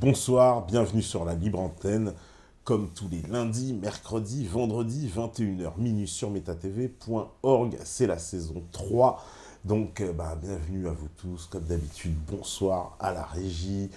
Bonsoir, bienvenue sur la libre antenne, comme tous les lundis, mercredis, vendredis, 21h minuit sur metatv.org. C'est la saison 3. Donc, bienvenue à vous tous. Comme d'habitude, bonsoir à la régie.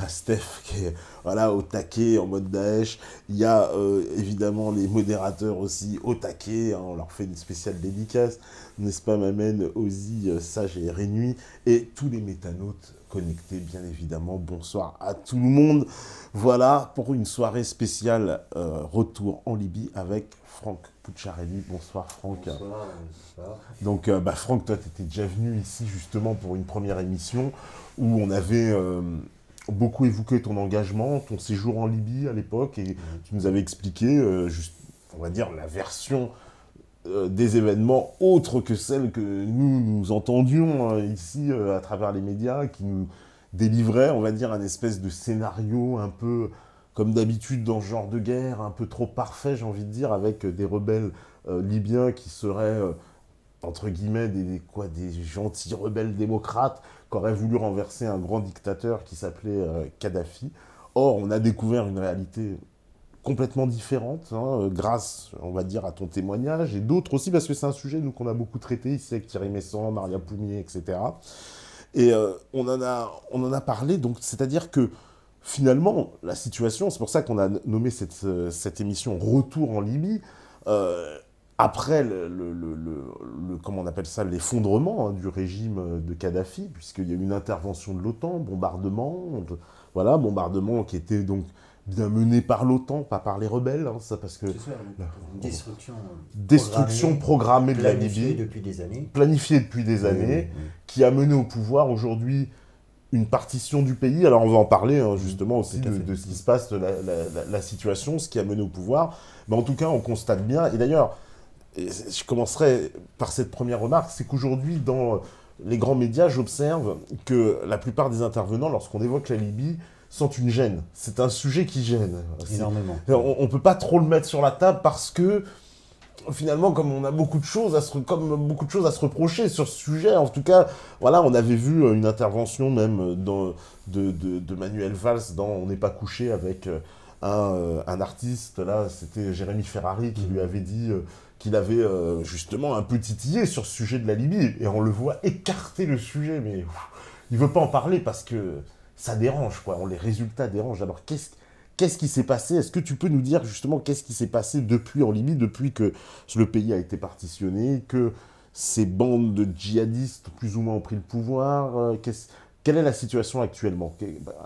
Steph qui est au taquet en mode Daesh. Il y a évidemment les modérateurs aussi au taquet. On leur fait une spéciale dédicace. N'est-ce pas, Mamen, Ozzy, Sage et Rénuit. Et tous les métanautes connectés, bien évidemment. Bonsoir à tout le monde. Voilà, pour une soirée spéciale retour en Libye avec Franck Pucciarelli. Bonsoir, Franck. Bonsoir, bonsoir. Donc, Franck, toi, tu étais déjà venu ici justement pour une première émission où on avait beaucoup évoqué ton engagement, ton séjour en Libye à l'époque, et tu nous avais expliqué, on va dire, la version des événements autres que celle que nous entendions ici à travers les médias, qui nous délivrait, on va dire, un espèce de scénario un peu comme d'habitude dans ce genre de guerre, un peu trop parfait, j'ai envie de dire, avec des rebelles libyens qui seraient, entre guillemets, des gentils rebelles démocrates qui auraient voulu renverser un grand dictateur qui s'appelait Kadhafi. Or, on a découvert une réalité complètement différente, grâce, on va dire, à ton témoignage, et d'autres aussi, parce que c'est un sujet qu'on a beaucoup traité ici avec Thierry Messant, Maria Poumier, etc. Et on en a parlé, donc c'est-à-dire que finalement, la situation, c'est pour ça qu'on a nommé cette émission Retour en Libye, après comment on appelle ça, l'effondrement du régime de Kadhafi, puisqu'il y a eu une intervention de l'OTAN, bombardement qui était donc bien mené par l'OTAN, pas par les rebelles, ça parce que... C'est ça, une destruction programmée de la Libye, planifiée depuis des années, qui a mené au pouvoir aujourd'hui une partition du pays. Alors on va en parler justement aussi de ce qui se passe, de la situation, ce qui a mené au pouvoir. Mais en tout cas, on constate bien, et d'ailleurs, je commencerai par cette première remarque, c'est qu'aujourd'hui, dans les grands médias, j'observe que la plupart des intervenants, lorsqu'on évoque la Libye, sentent une gêne. C'est un sujet qui gêne. Énormément. On ne peut pas trop le mettre sur la table parce que, finalement, comme on a beaucoup de choses à se reprocher sur ce sujet, en tout cas, voilà, on avait vu une intervention même de Manuel Valls dans On n'est pas couché avec un artiste, là, c'était Jérémy Ferrari qui lui avait dit qu'il avait justement un peu titillé sur ce sujet de la Libye, et on le voit écarter le sujet, mais il veut pas en parler parce que ça dérange, quoi. Les résultats dérangent. Alors, qu'est-ce qui s'est passé? Est-ce que tu peux nous dire justement qu'est-ce qui s'est passé depuis en Libye, depuis que le pays a été partitionné, que ces bandes de djihadistes plus ou moins ont pris le pouvoir? Quelle est la situation actuellement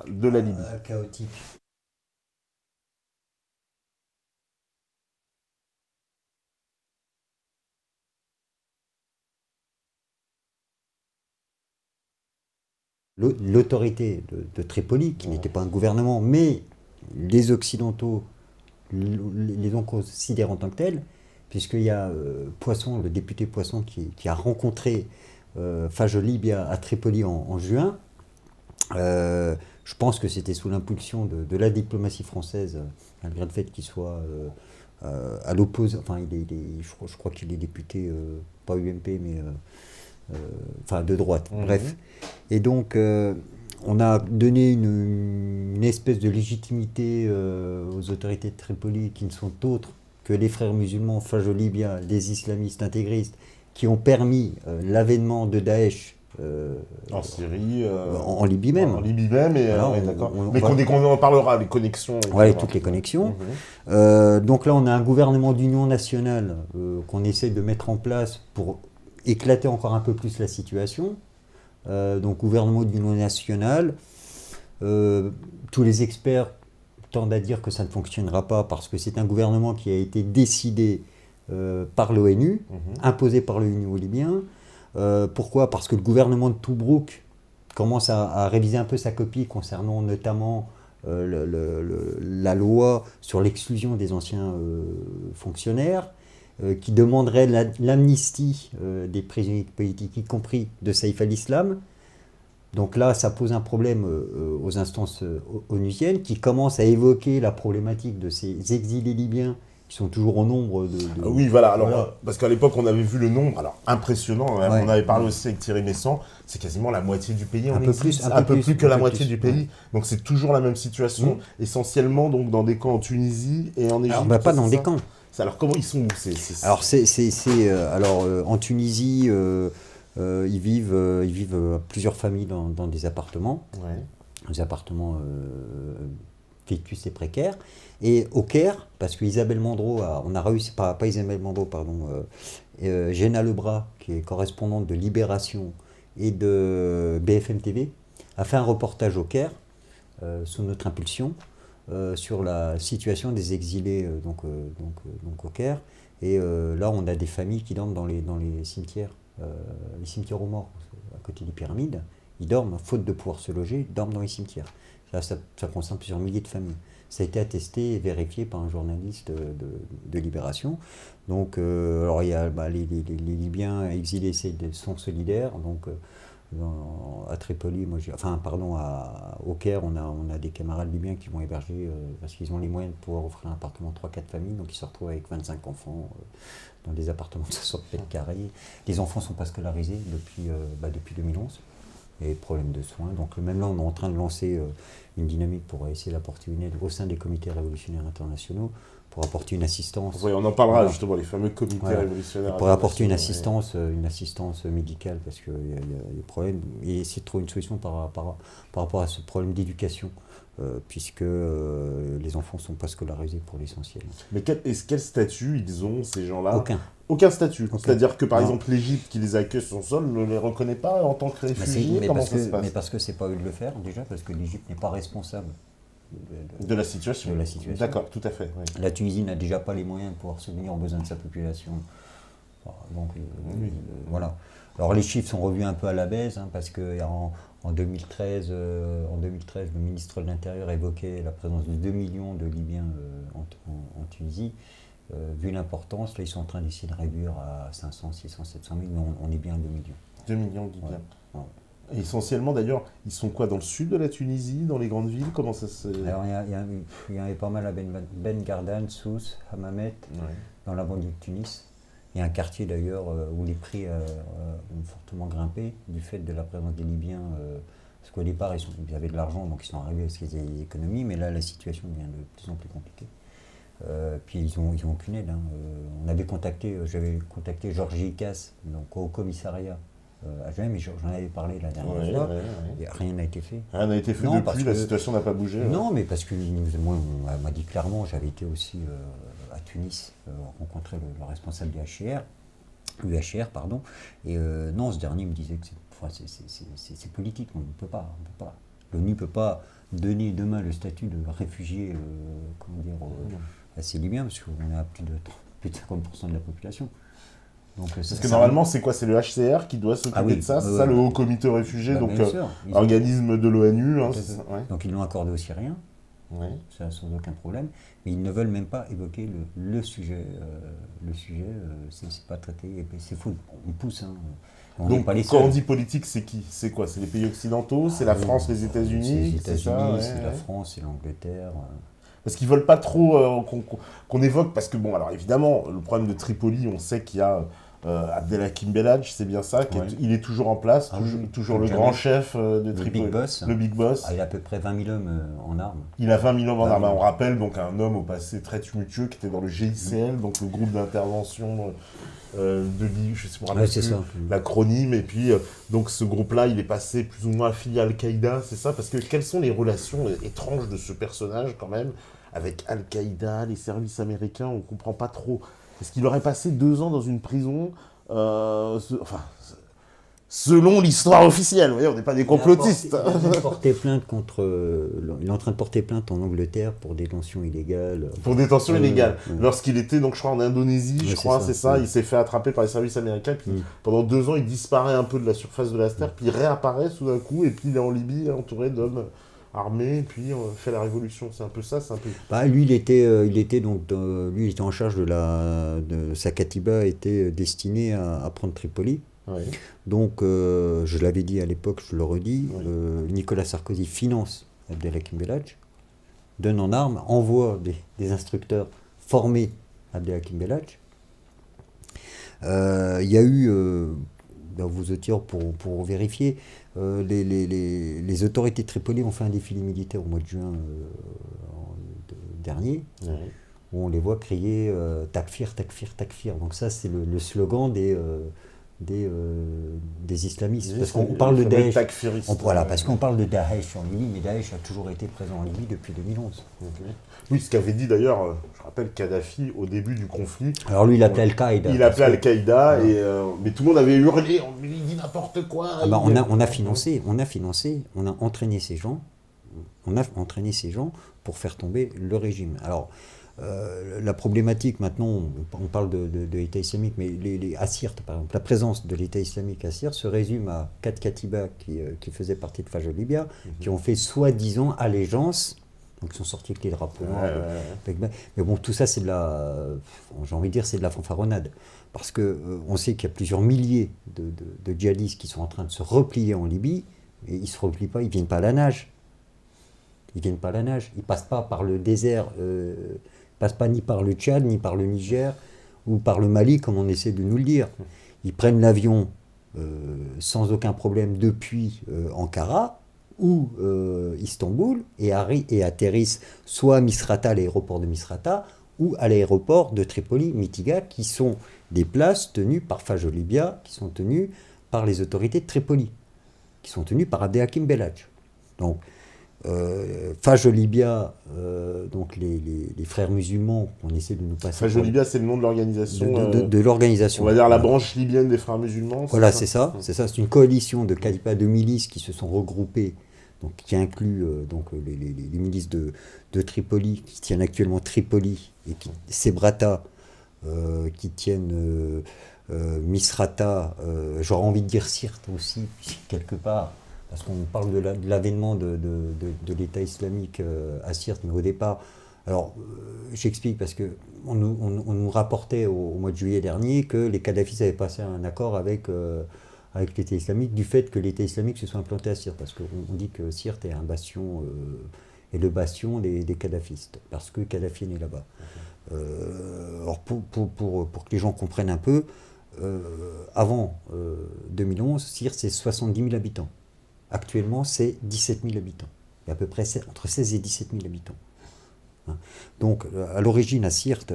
de la Libye? Chaotique. L'autorité de Tripoli, qui n'était pas un gouvernement, mais les Occidentaux les ont considérés en tant que tels, puisqu'il y a Poisson, le député Poisson, qui a rencontré Fajoli à Tripoli en juin. Je pense que c'était sous l'impulsion de la diplomatie française, malgré le fait qu'il soit à l'opposé. Enfin, je crois qu'il est député, pas UMP, mais de droite. Bref. Et donc, on a donné une espèce de légitimité aux autorités de Tripoli qui ne sont autres que les frères musulmans Fajoli-Libya, les islamistes intégristes, qui ont permis l'avènement de Daesh en Syrie, en Libye même. En Libye même, et, voilà, d'accord. Mais qu'on en parlera, les connexions. Oui, toutes les connexions. Donc là, on a un gouvernement d'union nationale qu'on essaie de mettre en place pour éclater encore un peu plus la situation. Donc gouvernement d'union nationale. Tous les experts tendent à dire que ça ne fonctionnera pas parce que c'est un gouvernement qui a été décidé par l'ONU, imposé par l'ONU aux Libyens. Pourquoi? Parce que le gouvernement de Tobrouk commence à réviser un peu sa copie concernant notamment la loi sur l'exclusion des anciens fonctionnaires, qui demanderait l'amnistie des prisonniers politiques, y compris de Saïf al-Islam. Donc là, ça pose un problème aux instances onusiennes qui commencent à évoquer la problématique de ces exilés libyens qui sont toujours au nombre de... Ah oui, voilà. Alors, Voilà. parce qu'à l'époque, on avait vu le nombre, alors impressionnant. Hein, Ouais. on avait parlé aussi avec Thierry Messant. C'est quasiment la moitié du pays en Un peu exil. plus, un peu plus que un la peu moitié plus, du pays. Donc c'est toujours la même situation, essentiellement donc dans des camps en Tunisie et en Égypte. Alors, bah, pas dans c'est des ça camps. Alors comment ils sont où Alors, en Tunisie, ils vivent plusieurs familles dans des appartements. Ouais. Des appartements vétustes et précaires. Et au Caire, parce qu'Isabelle Mandreau, on a réussi, pas Isabelle Mandreau, pardon, Géna Lebras, qui est correspondante de Libération et de BFM TV, a fait un reportage au Caire, sous notre impulsion, sur la situation des exilés donc au Caire. Et là, on a des familles qui dorment dans les cimetières aux morts, à côté des pyramides. Ils dorment, faute de pouvoir se loger, ils dorment dans les cimetières. Ça concerne plusieurs milliers de familles. Ça a été attesté et vérifié par un journaliste de Libération. Donc, alors il y a les Libyens exilés sont solidaires. Donc, à Tripoli, au Caire, on a des camarades libyens qui vont héberger parce qu'ils ont les moyens de pouvoir offrir un appartement à 3-4 familles. Donc, ils se retrouvent avec 25 enfants dans des appartements de 60 mètres carrés. Les enfants ne sont pas scolarisés depuis 2011. Et problème de soins. Donc même là, on est en train de lancer une dynamique pour essayer d'apporter une aide au sein des comités révolutionnaires internationaux pour apporter une assistance. Oui, on en parlera justement, les fameux comités révolutionnaires. Pour apporter une assistance médicale, parce qu'il y a des problèmes, et essayer de trouver une solution par rapport à ce problème d'éducation, puisque les enfants ne sont pas scolarisés pour l'essentiel. Mais quel statut ils ont, ces gens-là ? Aucun statut. C'est-à-dire que, par exemple, l'Égypte qui les accueille sur son sol ne les reconnaît pas en tant que réfugiés. Comment ça se passe ? Mais parce que c'est pas eux de le faire, déjà, parce que l'Égypte n'est pas responsable de la situation. D'accord, tout à fait. Oui. La Tunisie n'a déjà pas les moyens de pouvoir subvenir aux besoins de sa population. Donc, voilà. Alors, les chiffres sont revus un peu à la baisse, parce qu'en 2013, le ministre de l'Intérieur évoquait la présence de 2 millions de Libyens en Tunisie. Vu l'importance, là, ils sont en train d'essayer de réduire à 500, 600, 700 000, mais on est bien à 2 millions. 2 millions de Libyens. Ouais. Et essentiellement, d'ailleurs, ils sont quoi, dans le sud de la Tunisie, dans les grandes villes ? Comment ça se... Alors, il y en avait pas mal à Ben Gardan, Sousse, Hammamet, dans la banlieue de Tunis. Il y a un quartier, d'ailleurs, où les prix ont fortement grimpé, du fait de la présence des Libyens. Parce qu'au départ, ils avaient de l'argent, donc ils sont arrivés parce qu'ils avaient des économies, mais là, la situation devient de plus en plus compliquée. Puis ils ont aucune aide. J'avais contacté Georges Casse, donc au commissariat à Genève, mais j'en avais parlé la dernière fois. Et rien n'a été fait. Rien n'a été fait depuis, la situation n'a pas bougé. Non, mais parce que moi, on m'a dit clairement, j'avais été aussi à Tunis rencontrer le responsable du UHR, pardon. Et non, ce dernier me disait que c'est politique, on ne peut pas. L'ONU ne peut pas donner demain le statut de réfugié, à ces Libyens, parce qu'on est à plus de 50% de la population. Donc, parce que normalement, c'est quoi ? C'est le HCR qui doit s'occuper de ça ? C'est ça, le Haut Comité Réfugiés, donc organisme de l'ONU. Donc ils l'ont accordé aux Syriens, ça sans aucun problème, mais ils ne veulent même pas évoquer le sujet. C'est pas traité, c'est fou, on pousse. Donc, quand on dit politique, c'est qui ? C'est quoi ? C'est les pays occidentaux ? C'est la France, les États-Unis ? C'est les États-Unis, c'est la France, c'est l'Angleterre. Parce qu'ils ne veulent pas trop qu'on évoque, parce que, bon, alors évidemment, le problème de Tripoli, on sait qu'il y a Abdelhakim Belhadj, c'est bien ça, il est toujours en place, toujours le grand chef de Tripoli. Le Big Boss. Il a à peu près 20 000 hommes en armes. Il a 20 000 hommes en armes. On rappelle donc un homme au passé très tumultueux qui était dans le GICL, donc le groupe d'intervention de l'IU, je sais pas, l'acronyme, et puis donc ce groupe-là, il est passé plus ou moins affilié à Al-Qaïda, c'est ça ? Parce que quelles sont les relations étranges de ce personnage quand même avec Al-Qaïda, les services américains, on ne comprend pas trop. Est-ce qu'il aurait passé 2 ans dans une prison selon l'histoire officielle, vous voyez, on n'est pas des complotistes. Il est en train de porter plainte en Angleterre pour détention illégale. Pour détention illégale. Lorsqu'il était, donc, je crois, en Indonésie, c'est ça. Il s'est fait attraper par les services américains. Puis, pendant 2 ans, il disparaît un peu de la surface de la terre, puis il réapparaît tout d'un coup, et puis il est en Libye, entouré d'hommes armés, et puis on fait la révolution. C'est un peu ça, c'est un peu... Lui, il était en charge de sa katiba, était destiné à prendre Tripoli. Oui. Donc, je l'avais dit à l'époque, je le redis, Nicolas Sarkozy finance Abdelhakim Belhadj, donne en armes, envoie des instructeurs formés Abdelhakim Belhadj. Il y a eu, vous étiez pour vérifier, les autorités de Tripoli ont fait un défilé militaire au mois de juin dernier, où on les voit crier Takfir, Takfir, Takfir. Donc ça, c'est le slogan des islamistes. Parce qu'on parle de Daesh. Voilà, parce qu'on parle de Daesh en Libye, mais Daesh a toujours été présent en Libye depuis 2011. Oui, ce qu'avait dit d'ailleurs, je rappelle, Kadhafi au début du conflit. Alors lui, il appelait Al-Qaïda. Il appelait Al-Qaïda, mais tout le monde avait hurlé, il dit n'importe quoi. On a financé, on a entraîné ces gens, pour faire tomber le régime. Alors, la problématique maintenant, on parle de l'État islamique, mais à Sirte, par exemple, la présence de l'État islamique à Sirte se résume à 4 katibas qui faisaient partie de Fajr Libya, qui ont fait soi-disant allégeance. Donc ils sont sortis avec les drapeaux noirs. Mais bon, tout ça, c'est j'ai envie de dire, c'est de la fanfaronnade. Parce qu'on sait qu'il y a plusieurs milliers de djihadistes qui sont en train de se replier en Libye, et ils ne se replient pas, ils ne viennent pas à la nage. Ils ne passent pas par le désert, ils ne passent pas ni par le Tchad, ni par le Niger, ou par le Mali, comme on essaie de nous le dire. Ils prennent l'avion sans aucun problème depuis Ankara, ou Istanbul, et atterrissent soit à Misrata, l'aéroport de Misrata, ou à l'aéroport de Tripoli, Mitiga, qui sont des places tenues par Fajr Libya, qui sont tenues par les autorités de Tripoli, qui sont tenues par Abdelhakim Belhadj. Donc, Fajr Libya, donc les frères musulmans, on essaie de nous passer. Fajr Libya, c'est le nom de l'organisation. De l'organisation. On va dire la branche libyenne des frères musulmans. Voilà, c'est ça. C'est une coalition de califats de milices qui se sont regroupées, donc qui inclut les milices de Tripoli, qui tiennent actuellement Tripoli, et Sébrata, qui tiennent Misrata, j'aurais envie de dire Sirte aussi, quelque part. Parce qu'on parle de l'avènement de l'État islamique à Sirte, mais au départ, alors j'explique parce qu'on nous rapportait au mois de juillet dernier que les Kadhafis avaient passé un accord avec l'État islamique du fait que l'État islamique se soit implanté à Sirte, parce qu'on dit que Sirte est un bastion, est le bastion des Kadhafistes, parce que Kadhafi est né là-bas. Alors pour que les gens comprennent un peu, avant 2011, Sirte c'est 70 000 habitants. Actuellement, c'est 17 000 habitants. Il y a à peu près entre 16 et 17 000 habitants. Donc, à l'origine, à Sirte,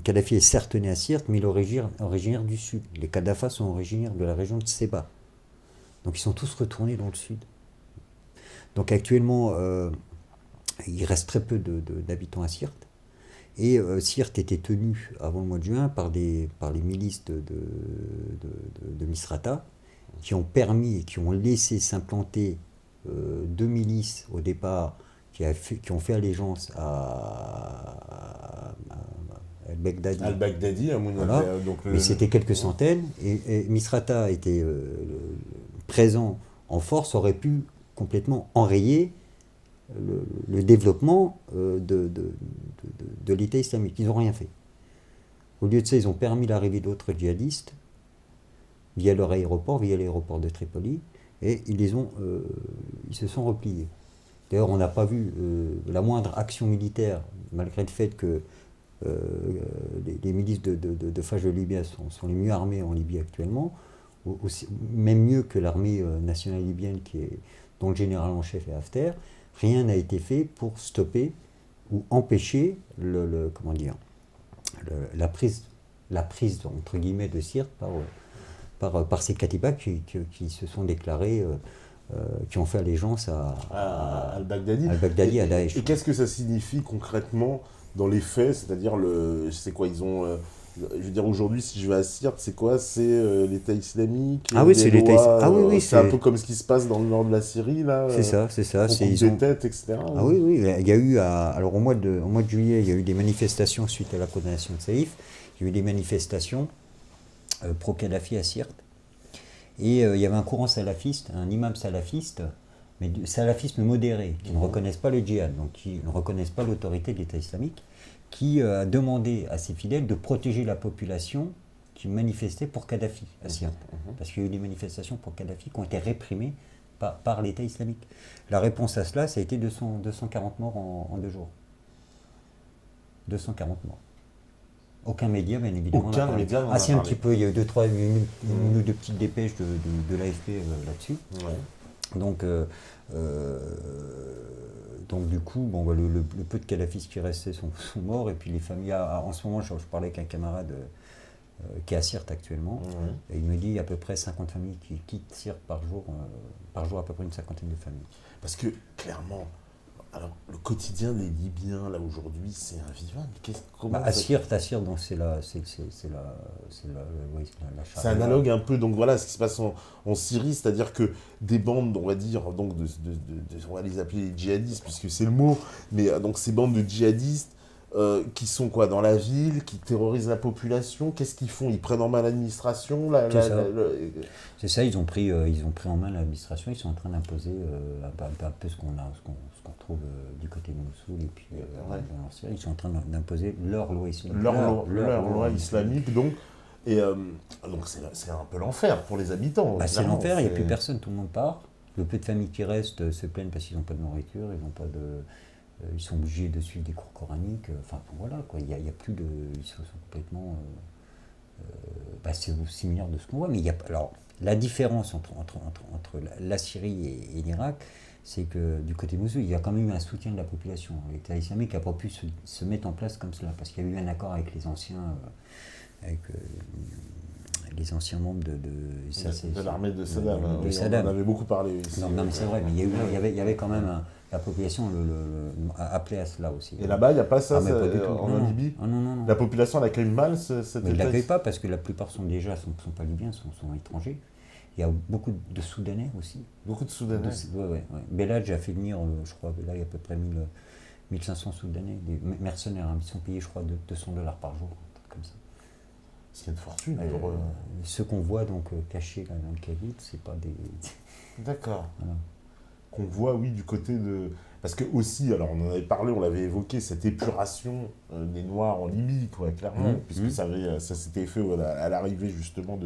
Kadhafi est certes né à Sirte, mais il est originaire du sud. Les Kadhafas sont originaires de la région de Seba. Donc, ils sont tous retournés dans le sud. Donc, actuellement, il reste très peu d'habitants à Sirte. Et Sirte était tenue, avant le mois de juin, par les milices de Misrata, qui ont permis et qui ont laissé s'implanter 2 milices au départ qui ont fait allégeance à Al-Baghdadi. Al-Baghdadi, à mon avis. Voilà. Mais c'était quelques centaines, et Misrata était présent en force, aurait pu complètement enrayer le développement de l'État islamique. Ils n'ont rien fait. Au lieu de ça, ils ont permis l'arrivée d'autres djihadistes via leur aéroport, via l'aéroport de Tripoli, et ils se sont repliés. D'ailleurs, on n'a pas vu la moindre action militaire, malgré le fait que les milices de Fajr Libya sont les mieux armées en Libye actuellement, même mieux que l'armée nationale libyenne dont le général en chef est Haftar. Rien n'a été fait pour stopper ou empêcher la prise entre guillemets de Sirte par ces katibas qui se sont déclarés, qui ont fait allégeance à Al-Baghdadi, à Daesh. Et qu'est-ce que ça signifie concrètement dans les faits? C'est-à-dire, c'est quoi, ils ont... je veux dire, aujourd'hui, si je vais à Sirte, c'est quoi? C'est l'État islamique? Ah oui, c'est l'État islamique. Ah oui, c'est un peu comme ce qui se passe dans le nord de la Syrie, là. C'est ça. Ils ont des têtes, etc. Ah oui, il y a eu, alors au mois de juillet, il y a eu des manifestations suite à la condamnation de Saïf. Il y a eu des manifestations pro-Kadhafi à Sirte. Et il y avait un courant salafiste, un imam salafiste, mais du salafisme modéré, qui ne reconnaissent pas le djihad, donc qui ne reconnaissent pas l'autorité de l'État islamique, qui a demandé à ses fidèles de protéger la population qui manifestait pour Kadhafi à Sirte. Parce qu'il y a eu des manifestations pour Kadhafi qui ont été réprimées par l'État islamique. La réponse à cela, ça a été 240 morts en 2 jours. 240 morts. Aucun média, bien évidemment. Aucun média n'en a si, un parlé. petit peu, il y a eu une ou deux petites dépêches de l'AFP là-dessus. Ouais. Donc du coup, bon, le peu de calafistes qui restaient sont morts, et puis les familles, en ce moment, je parlais avec un camarade qui est à Sirte actuellement, et il me dit à peu près 50 familles qui quittent Sirte par jour à peu près une cinquantaine de familles. Parce que, clairement, alors, le quotidien des Libyens, là, aujourd'hui, c'est invivable. À Sirte, donc c'est la c'est analogue un peu, donc voilà, ce qui se passe en Syrie, c'est-à-dire que des bandes, on va dire, donc on va les appeler les djihadistes, puisque c'est le mot, mais donc ces bandes de djihadistes qui sont quoi, dans la ville, qui terrorisent la population, qu'est-ce qu'ils font? Ils prennent en main l'administration C'est ça, ils ont pris en main l'administration, ils sont en train d'imposer un peu ce qu'on trouve du côté de Mossoul et puis dans Syrie. Ils sont en train d'imposer leur loi islamique. Leur loi islamique, donc. Et donc c'est un peu l'enfer pour les habitants. C'est l'enfer, il n'y a plus personne, tout le monde part. Le peu de familles qui restent se plaignent parce qu'ils n'ont pas de nourriture, ils sont obligés de suivre des cours coraniques. Enfin voilà, quoi. Il y a plus de. Ils sont complètement. C'est similaire de ce qu'on voit. Mais alors, la différence entre la Syrie et l'Irak, c'est que du côté Mossoul, il y a quand même eu un soutien de la population. L'État islamique n'a pas pu se mettre en place comme cela, parce qu'il y a eu un accord avec les anciens. Les anciens membres de l'armée de Saddam. On en avait beaucoup parlé ici. Non, mais c'est vrai, mais il y avait quand même la population appelée à cela aussi. Et là-bas, il n'y a pas ça, en Libye? Non. La population l'accueille mal, cette Mais ils ne l'accueillent pas parce que la plupart sont pas libyens, sont étrangers. Il y a beaucoup de Soudanais aussi. Beaucoup de Soudanais? Oui. Belal a fait venir, je crois, il y a à peu près 1500 Soudanais, des mercenaires, ils sont payés, je crois, $200 par jour, un truc comme ça. C'est une fortune pour eux. Ceux qu'on voit donc cachés là, dans le Kavit, c'est pas des. D'accord. Voilà. Qu'on voit, oui, du côté de. Parce que aussi, alors on en avait parlé, on l'avait évoqué, cette épuration des Noirs en Libye, quoi, clairement, puisque ça s'était fait à l'arrivée justement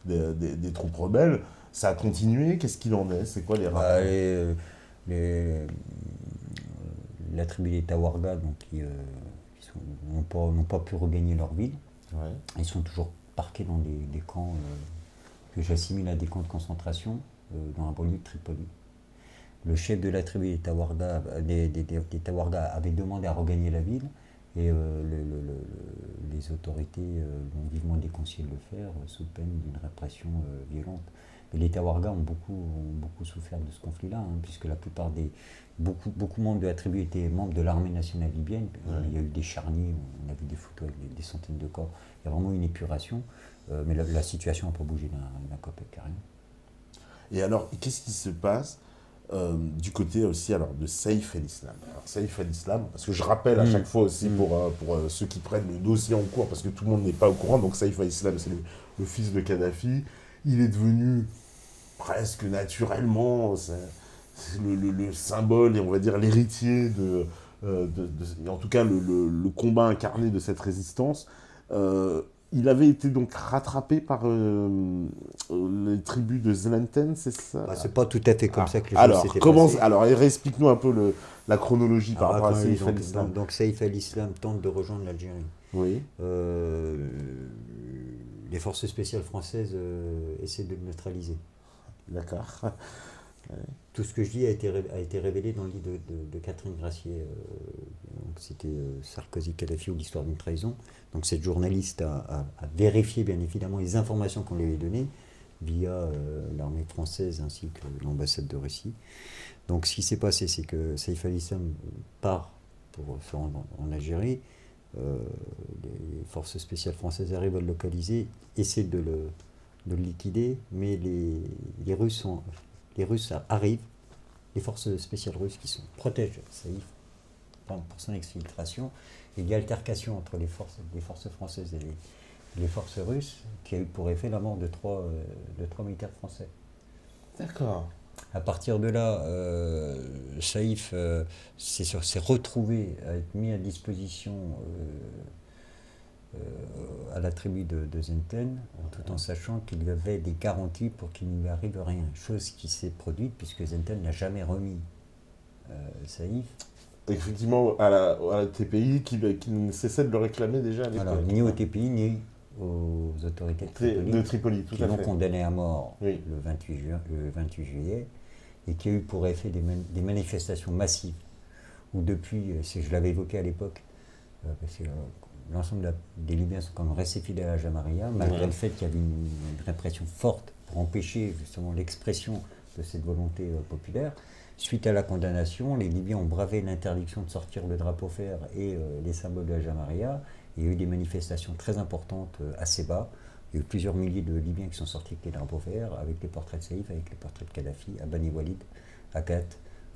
des troupes rebelles. Ça a continué, qu'est-ce qu'il en est? C'est quoi les rapports? La tribu des Tawarga, donc, qui n'ont pas pu regagner leur ville. Ouais. Ils sont toujours parqués dans des camps que j'assimile à des camps de concentration dans la banlieue de Tripoli. Le chef de la tribu des Tawarga avait demandé à regagner la ville et les autorités ont vivement déconseillé de le faire sous peine d'une répression violente. Mais les Tawarga ont beaucoup souffert de ce conflit-là, puisque la plupart beaucoup de membres de la tribu étaient membres de l'armée nationale libyenne. Il y a eu des charniers, on a vu des photos avec des centaines de corps. Il y a vraiment une épuration, mais la situation n'a pas bougé d'un copec, carrément. Et alors, qu'est-ce qui se passe du côté aussi de Saïf el-Islam? Alors, Saïf el-Islam, parce que je rappelle à chaque fois aussi pour ceux qui prennent le dossier en cours, parce que tout le monde n'est pas au courant, donc Saïf el-Islam, c'est le fils de Kadhafi. Il est devenu presque naturellement le symbole et on va dire l'héritier en tout cas le combat incarné de cette résistance. Il avait été donc rattrapé par les tribus de Zelenten, c'est ça? C'est pas tout à fait comme ça que les choses s'étaient passées. Alors, explique-nous un peu la chronologie par rapport à Saïf el-Islam. Donc Saïf el-Islam tente de rejoindre l'Algérie. Oui. Les forces spéciales françaises essaient de le neutraliser. D'accord. Tout ce que je dis a été révélé dans le livre de Catherine Gracier. C'était Sarkozy-Kadhafi ou l'histoire d'une trahison. Donc cette journaliste a vérifié bien évidemment les informations qu'on lui avait données via l'armée française ainsi que l'ambassade de Russie. Donc ce qui s'est passé, c'est que Saïf el-Islam part pour se rendre en Algérie. Les forces spéciales françaises arrivent à le localiser, essaient de le liquider, mais les Russes arrivent, les forces spéciales russes qui protègent Saïf pour son exfiltration. Il y a altercation entre les forces françaises et les forces russes qui a eu pour effet la mort de trois militaires français. D'accord. À partir de là, Saïf s'est retrouvé à être mis à disposition à la tribu de Zenten, tout en sachant qu'il y avait des garanties pour qu'il ne lui arrive rien. Chose qui s'est produite puisque Zenten n'a jamais remis Saïf Effectivement, à la TPI qui ne cessait de le réclamer déjà à l'époque. Alors, ni au TPI, ni aux autorités De Tripoli, tout qui à l'ont fait. condamné à mort Oui. le 28 juillet, et qui a eu pour effet des manifestations massives, où depuis, je l'avais évoqué à l'époque, parce que l'ensemble des Libyens sont comme restés fidèles à Jamaria, malgré le fait qu'il y avait une répression forte pour empêcher justement l'expression de cette volonté populaire. Suite à la condamnation, les Libyens ont bravé l'interdiction de sortir le drapeau vert et les symboles de la Jamaria. Il y a eu des manifestations très importantes à Séba. Il y a eu plusieurs milliers de Libyens qui sont sortis avec les drapeaux verts, avec les portraits de Saïf, avec les portraits de Kadhafi, à Bani Walid, à Gat,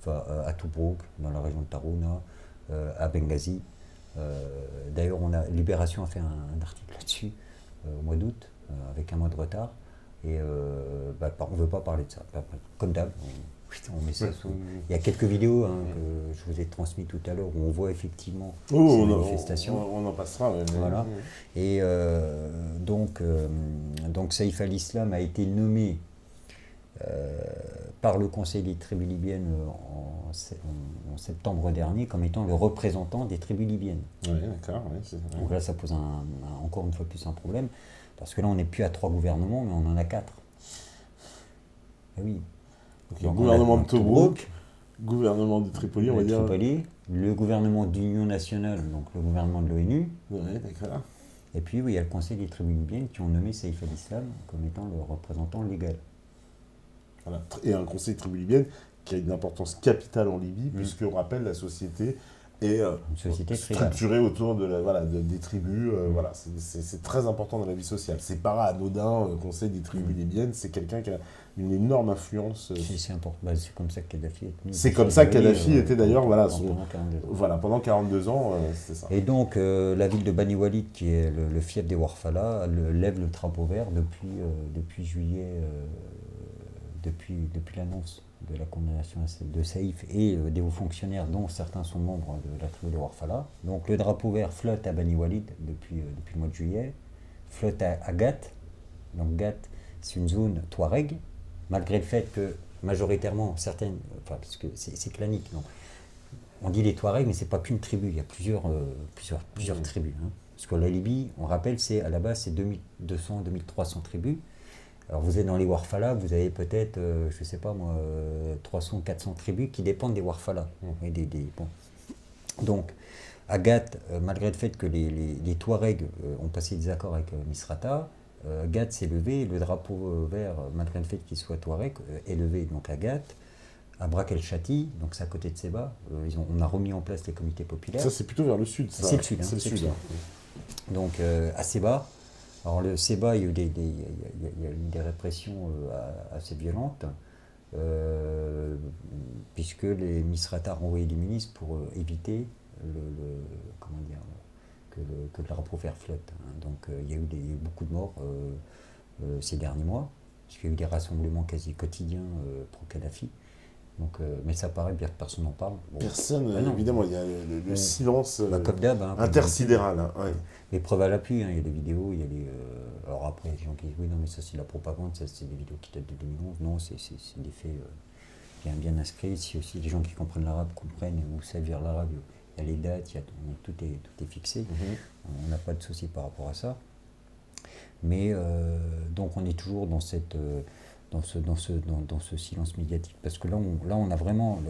à Tobruk, dans la région de Tarhouna, à Benghazi. D'ailleurs, Libération a fait un article là-dessus au mois d'août, avec un mois de retard. Et on ne veut pas parler de ça. Comme d'hab, on met ça sous. Il y a quelques vidéos que je vous ai transmises tout à l'heure où on voit effectivement ces manifestations. On en passera. Voilà. Et donc Saïf al-Islam a été nommé par le Conseil des tribus libyennes en septembre dernier comme étant le représentant des tribus libyennes. Oui, d'accord. Oui, donc là, ça pose encore une fois plus un problème, parce que là, on n'est plus à 3 gouvernements, mais on en a 4. Et oui. Donc, gouvernement de Tobruk, gouvernement de Tripoli, on va dire. Tripoli, le gouvernement d'Union nationale, donc le gouvernement de l'ONU. Oui, d'accord. Et puis, oui, il y a le Conseil des tribus libyennes qui ont nommé Saïf al-Islam comme étant le représentant légal. Voilà. Et un conseil de tribus libyennes qui a une importance capitale en Libye, puisque, on rappelle, la société est une société structurée autour des tribus. Voilà, c'est très important dans la vie sociale. C'est pas anodin, conseil des tribus libyennes, c'est quelqu'un qui a une énorme influence. C'est important. C'est comme ça que Kadhafi est tenu. C'est comme ça que Kadhafi était d'ailleurs, pendant 42 ans, c'est ça. Et donc, la ville de Bani Walid, qui est le fief des Warfala, lève le drapeau vert depuis juillet, depuis l'annonce de la condamnation de Saïf et des hauts fonctionnaires, dont certains sont membres de la tribu des Warfala. Donc le drapeau vert flotte à Bani Walid depuis le mois de juillet, flotte à Gat. Donc Gat, c'est une zone Touareg, malgré le fait que majoritairement certaines, parce que c'est clanique, non. On dit les Touaregs, mais c'est pas qu'une tribu, il y a plusieurs tribus. Hein. Parce que la Libye, on rappelle, à la base, c'est 2200-2300 tribus. Alors vous êtes dans les Warfala, vous avez peut-être, je ne sais pas moi, 300-400 tribus qui dépendent des Warfala. Bon. Donc, à Gat, malgré le fait que les Touaregs ont passé des accords avec Misrata, Gat s'est levé, le drapeau vert, malgré le fait qu'il soit Touareg, est levé donc à Gat. À Brak el-Chati, donc c'est à côté de Séba, on a remis en place les comités populaires. Ça, c'est plutôt vers le sud, ça. C'est le sud. Donc, à Séba. Alors le Séba, il y a eu des répressions assez violentes, puisque les Misrata ont envoyé des ministres pour éviter que le drapeau vert flotte. Hein. Donc il y a eu beaucoup de morts ces derniers mois, puisqu'il y a eu des rassemblements quasi quotidiens pro-Kadhafi. Donc, mais ça paraît bien, personne n'en parle. Bon. Personne, évidemment, il y a le silence comme d'hab, intersidéral. Hein, ouais. Les preuves à l'appui, il y a des vidéos, il y a les... alors après, les gens qui disent, oui, non, mais ça c'est de la propagande, ça c'est des vidéos qui datent de 2011. Non, c'est des faits bien inscrits. Si aussi les gens qui comprennent l'arabe comprennent ou savent lire l'arabe, il y a les dates, tout est fixé. On n'a pas de souci par rapport à ça. Mais donc on est toujours dans cette... Dans ce silence médiatique. Parce que là, on a vraiment...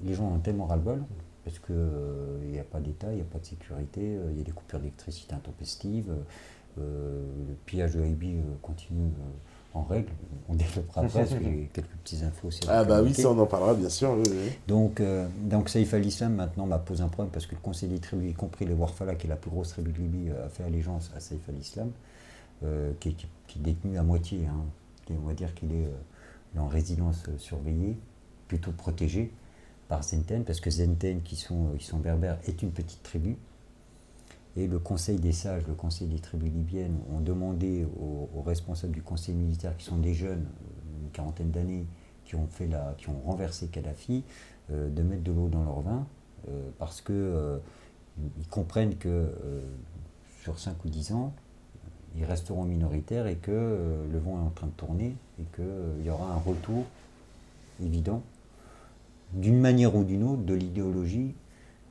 les gens ont tellement ras-le-bol, parce qu'il n'y a pas d'État, il n'y a pas de sécurité, il y a des coupures d'électricité intempestives, le pillage de Libye continue en règle. On développera après, parce que j'ai quelques petites infos aussi. Ah bah oui, ça on en parlera, bien sûr. Oui. Donc Saïf al-Islam, maintenant, m'a posé un problème, parce que le Conseil des tribus, y compris les Warfala, qui est la plus grosse tribu de Libye, a fait allégeance à Saïf al-Islam, qui est détenu à moitié, hein. On va dire qu'il est en résidence surveillée, plutôt protégée par Zenten, parce que Zenten, qui sont berbères, est une petite tribu. Et le Conseil des sages, le Conseil des tribus libyennes, ont demandé aux responsables du Conseil militaire, qui sont des jeunes, une quarantaine d'années, qui ont renversé Kadhafi, de mettre de l'eau dans leur vin, parce qu'ils comprennent que sur 5 ou 10 ans, ils resteront minoritaires et que le vent est en train de tourner et qu'il y aura un retour évident d'une manière ou d'une autre, de l'idéologie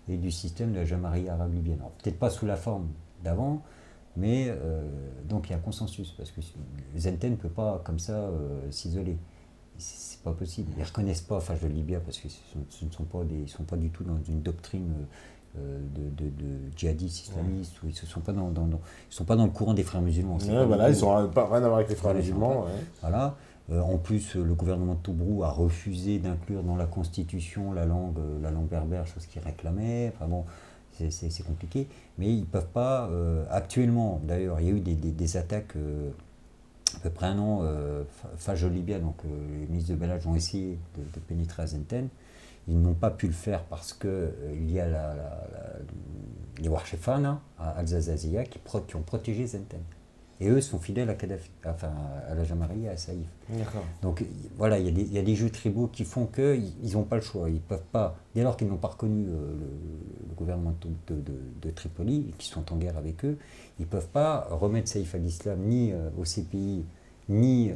et du système de la Jamaïa arabe libyenne. Alors, peut-être pas sous la forme d'avant, mais donc il y a un consensus, parce que Zenten ne peut pas comme ça s'isoler. C'est pas possible. Ils ne reconnaissent pas Fajr Libya parce que ce ne sont pas sont pas du tout dans une doctrine de djihadistes islamistes, ou ils ne sont pas sont pas dans le courant des frères musulmans. Voilà, ils n'ont rien à voir avec les frères musulmans. Voilà. En plus, le gouvernement de Tobrouk a refusé d'inclure dans la constitution la langue berbère, chose qu'il réclamait. Enfin bon, c'est compliqué. Mais ils ne peuvent pas, actuellement, d'ailleurs, il y a eu des attaques à peu près un an, Fajr Libya, donc les ministres de Belhadj ont essayé de pénétrer à Zenten. Ils n'ont pas pu le faire parce qu'il y a les Warshefana à Al-Zazazia qui ont protégé Zenten. Et eux sont fidèles à Kadhafi, enfin à la Jamaïa, à Saïf. Donc voilà, il y a des jeux tribaux qui font qu'ils n'ont pas le choix. Ils peuvent pas, dès lors qu'ils n'ont pas reconnu le gouvernement de Tripoli et qu'ils sont en guerre avec eux, ils ne peuvent pas remettre Saïf al-Islam ni au CPI ni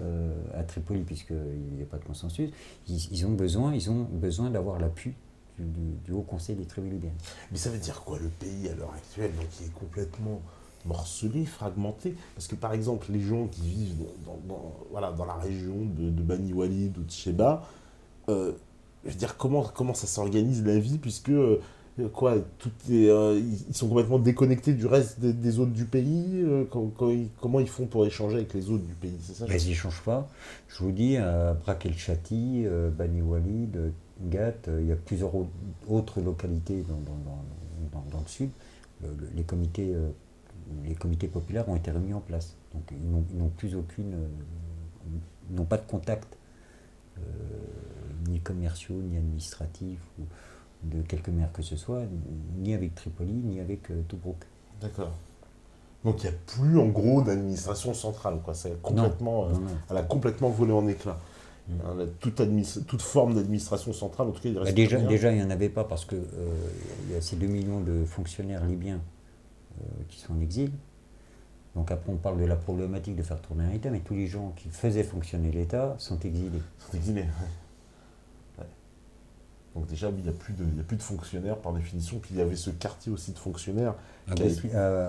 à Tripoli, puisqu'il n'y a pas de consensus. Ils ont besoin d'avoir l'appui du Haut Conseil des tribus libyennes. Mais ça veut dire quoi le pays à l'heure actuelle, donc il est complètement morcelé, fragmenté, parce que par exemple les gens qui vivent dans la région de Bani Walid ou de Sheba, je veux dire comment ça s'organise la vie, puisque ils sont complètement déconnectés du reste des autres du pays. Comment ils font pour échanger avec les autres du pays, c'est ça? Ils n'échangent pas. Je vous dis, à Brak el Chati, Bani Walid, Gat, il y a plusieurs autres localités dans le sud. Les comités populaires ont été remis en place. Donc ils n'ont plus ils n'ont pas de contact, ni commerciaux, ni administratifs, ou de quelque manière que ce soit, ni avec Tripoli, ni avec Tobrouk. D'accord. Donc il n'y a plus en gros d'administration centrale, quoi. Elle a complètement volé en éclats. Toute forme d'administration centrale, en tout cas, il reste déjà, il n'y en avait pas parce que il y a ces 2 millions de fonctionnaires libyens qui sont en exil. Donc après, on parle de la problématique de faire tourner un État, mais tous les gens qui faisaient fonctionner l'État sont exilés. Ouais. Donc déjà, il n'y a plus de fonctionnaires par définition. Puis il y avait ce quartier aussi de fonctionnaires à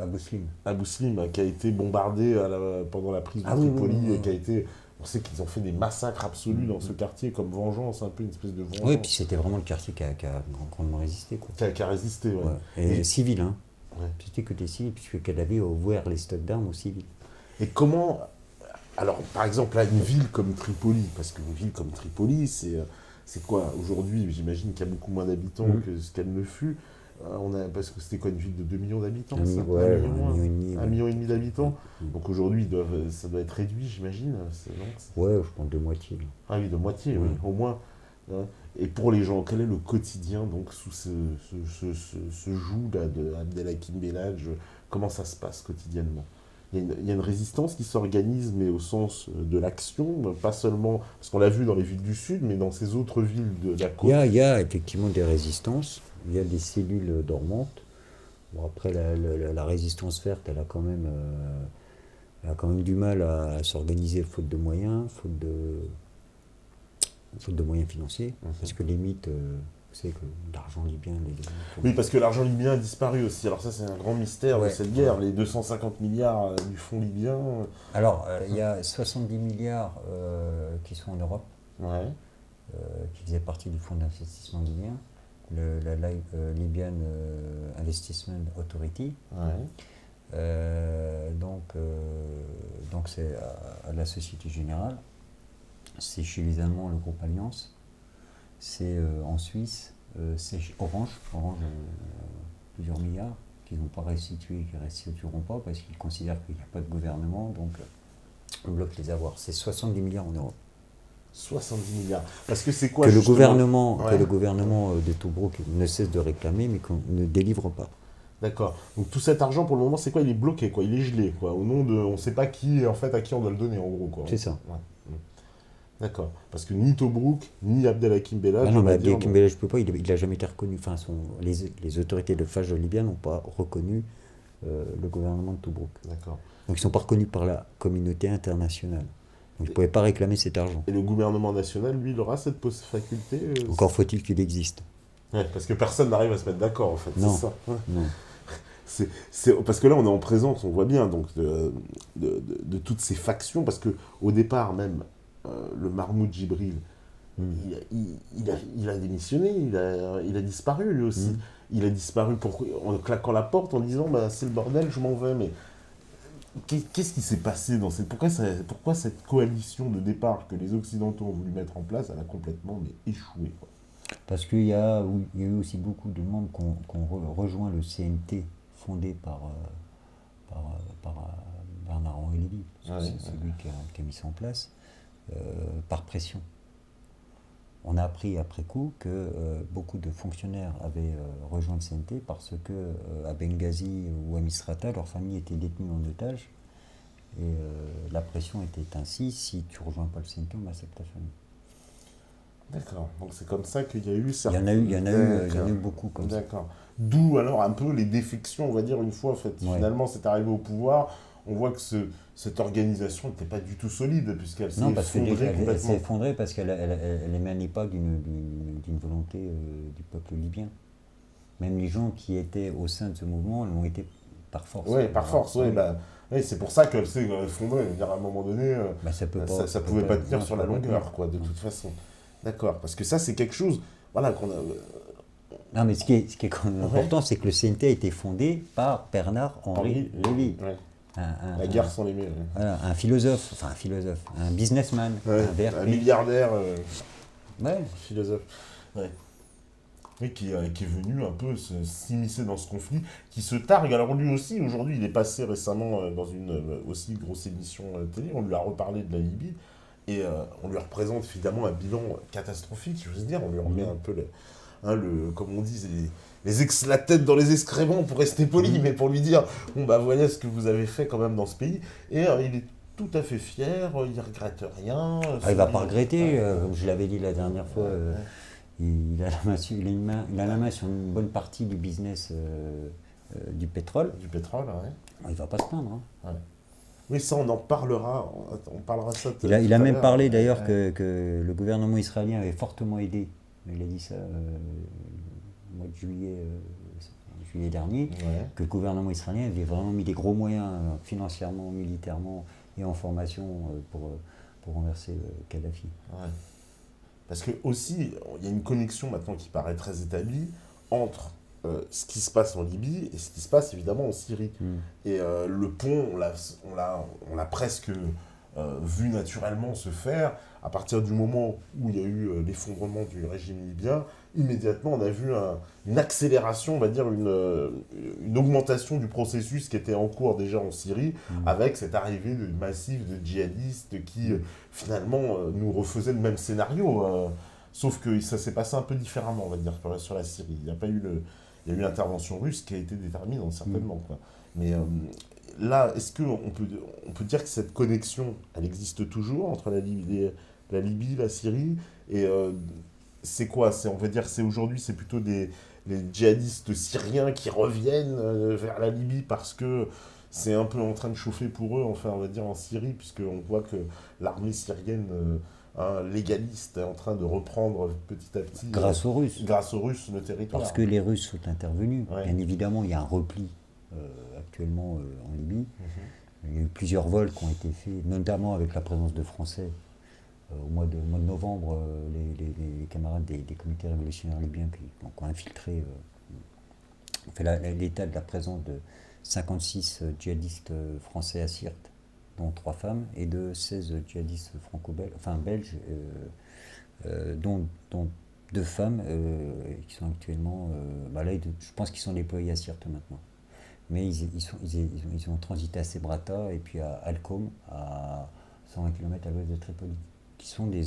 Bouslim. À Bouslim, qui a été bombardé pendant la prise de Tripoli, oui. qui a été... On sait qu'ils ont fait des massacres absolus dans ce quartier comme vengeance, un peu une espèce de vengeance. Oui, puis c'était vraiment le quartier qui a grandement résisté. Quoi. Qui a résisté, ouais. Et civil, hein. Ouais. C'était que des civils, puisque Kadhafi a ouvert les stocks d'armes aux civils. Et comment... Alors, par exemple, là, une ville comme Tripoli, parce qu'une ville comme Tripoli, c'est quoi? Aujourd'hui, j'imagine qu'il y a beaucoup moins d'habitants que ce qu'elle ne fut. Parce que c'était quoi, une ville de 2 millions d'habitants? 1,5 million. 1,5 million d'habitants. Donc aujourd'hui, ça doit être réduit, j'imagine. Ouais, je pense de moitié. Ah oui, de moitié, oui, au moins. Et pour les gens, quel est le quotidien donc sous ce joug là de Abdelhakim Belhadj? Comment ça se passe quotidiennement? Il y a une résistance qui s'organise, mais au sens de l'action, pas seulement, parce qu'on l'a vu dans les villes du Sud, mais dans ces autres villes de la côte. Il y a effectivement des résistances, il y a des cellules dormantes. Bon, après, la résistance verte, elle a quand même du mal à s'organiser, faute de moyens, faute de moyens financiers, parce que les mythes... Vous savez que l'argent libyen... Oui, parce que l'argent libyen a disparu aussi. Alors ça, c'est un grand mystère de cette guerre. Les 250 milliards du fonds libyen... Alors, il y a 70 milliards qui sont en Europe, qui faisaient partie du fonds d'investissement libyen, la Libyan Investment Authority. Donc c'est à la Société Générale. C'est chez les Allemands le groupe Alliance. C'est en Suisse, c'est Orange, plusieurs milliards, qu'ils n'ont pas restitué, qui ne restitueront pas parce qu'ils considèrent qu'il n'y a pas de gouvernement, donc on bloque les avoirs. C'est 70 milliards en Europe. 70 milliards. Parce que c'est quoi que le gouvernement de Tobrouk ne cesse de réclamer, mais qu'on ne délivre pas. D'accord. Donc tout cet argent, pour le moment, c'est quoi? Il est bloqué, quoi. Il est gelé, quoi. Au nom de... On ne sait pas qui, en fait, à qui on doit le donner, en gros, quoi. C'est ça. Ouais. D'accord. Parce que ni Tobrouk, ni Abdelhakim Belhadj... non, mais Abdelhakim Belhadj ne peut pas, il n'a jamais été reconnu. Enfin, les autorités de Fajr libyen n'ont pas reconnu le gouvernement de Tobrouk. D'accord. Donc ils ne sont pas reconnus par la communauté internationale. Donc, il ne pouvait pas réclamer cet argent. Et le gouvernement national, lui, il aura cette faculté Encore faut-il qu'il existe. Ouais, parce que personne n'arrive à se mettre d'accord, en fait, Non. c'est ça. Ouais. Non. Parce que là, on est en présence, on voit bien donc, de toutes ces factions, parce qu'au départ, même, le Mahmoud Djibril, il a démissionné, il a disparu, lui aussi. Il a disparu en claquant la porte, en disant bah, « c'est le bordel, je m'en vais ». Mais qu'est-ce qui s'est passé dans cette... Pourquoi cette coalition de départ que les Occidentaux ont voulu mettre en place, elle a complètement échoué, quoi. Parce qu'il y a eu aussi beaucoup de membres qui ont rejoint le CNT, fondé par Bernard-Henri Lévy, parce que c'est lui qui a mis ça en place, par pression. On a appris après coup que beaucoup de fonctionnaires avaient rejoint le CNT parce que à Benghazi ou à Misrata, leur famille était détenue en otage. Et la pression était ainsi, si tu ne rejoins pas le CNT, on massacre ta famille. D'accord, donc c'est comme ça qu'il y a eu certains... Il y en a eu beaucoup comme ça. D'accord. D'où alors un peu les défections, on va dire, une fois en fait, finalement c'est arrivé au pouvoir, on voit que cette organisation n'était pas du tout solide, puisqu'elle s'est effondrée complètement. Elle s'est effondrée parce qu'elle n'émanait pas d'une volonté du peuple libyen. Même les gens qui étaient au sein de ce mouvement l'ont été par force. Oui, par force, oui. Oui, c'est pour ça qu'elle s'est effondrée. À un moment donné, ça ne pouvait pas tenir sur la longueur, quoi, de toute façon. D'accord, parce que ça, c'est quelque chose qu'on a... Non, mais ce qui est quand même important, c'est que le CNT a été fondé par Bernard-Henri Lévy. Ouais. La guerre sans les murs. Voilà, un philosophe, un businessman, un milliardaire ouais. philosophe. Ouais. Oui, qui est venu un peu s'immiscer dans ce conflit, qui se targue. Alors lui aussi, aujourd'hui, il est passé récemment dans une aussi grosse émission télé, on lui a reparlé de la Libye, et on lui représente évidemment un bilan catastrophique, je veux dire, on lui remet un peu comme on dit, la tête dans les excréments pour rester poli, mais pour lui dire, bon bah voilà ce que vous avez fait quand même dans ce pays, et il est tout à fait fier, il regrette rien. Il va pas regretter, comme je l'avais dit la dernière fois, il a la main sur une bonne partie du business du pétrole. Du pétrole, ouais. Il va pas se plaindre. Hein. Ouais. Oui, ça, on en parlera. On parlera de ça. Il a même parlé d'ailleurs que le gouvernement israélien avait fortement aidé. Il a dit ça au mois de juillet dernier, que le gouvernement israélien avait vraiment mis des gros moyens financièrement, militairement et en formation pour renverser Kadhafi. Ouais. Parce que aussi, il y a une connexion maintenant qui paraît très établie entre ce qui se passe en Libye et ce qui se passe évidemment en Syrie. Et le pont, on l'a presque vu naturellement se faire à partir du moment où il y a eu l'effondrement du régime libyen. Immédiatement, on a vu une accélération, on va dire une augmentation du processus qui était en cours déjà en Syrie, avec cette arrivée massive de djihadistes qui finalement nous refaisaient le même scénario. Sauf que ça s'est passé un peu différemment, on va dire, sur la Syrie. Il y a eu l'intervention russe qui a été déterminante, certainement. Quoi. Mais là, est-ce qu'on peut dire que cette connexion, elle existe toujours entre la Libye, la Syrie, et c'est quoi? On va dire c'est aujourd'hui, c'est plutôt les djihadistes syriens qui reviennent vers la Libye parce que c'est un peu en train de chauffer pour eux, enfin, on va dire en Syrie, puisqu'on voit que l'armée syrienne légaliste est en train de reprendre petit à petit... Grâce aux Russes, le territoire. Parce que les Russes sont intervenus. Ouais. Bien évidemment, il y a un repli actuellement en Libye. Il y a eu plusieurs vols qui ont été faits, notamment avec la présence de Français. Au mois de novembre, les camarades des comités révolutionnaires libyens qui ont infiltré, ont fait l'état de la présence de 56 djihadistes français à Sirte, dont 3 femmes, et de 16 djihadistes belges, dont 2 femmes qui sont actuellement... là, je pense qu'ils sont déployés à Sirte maintenant. Mais ils ont transité à Sebrata et puis à Al-Qom, à 120 km à l'ouest de Tripoli, qui sont des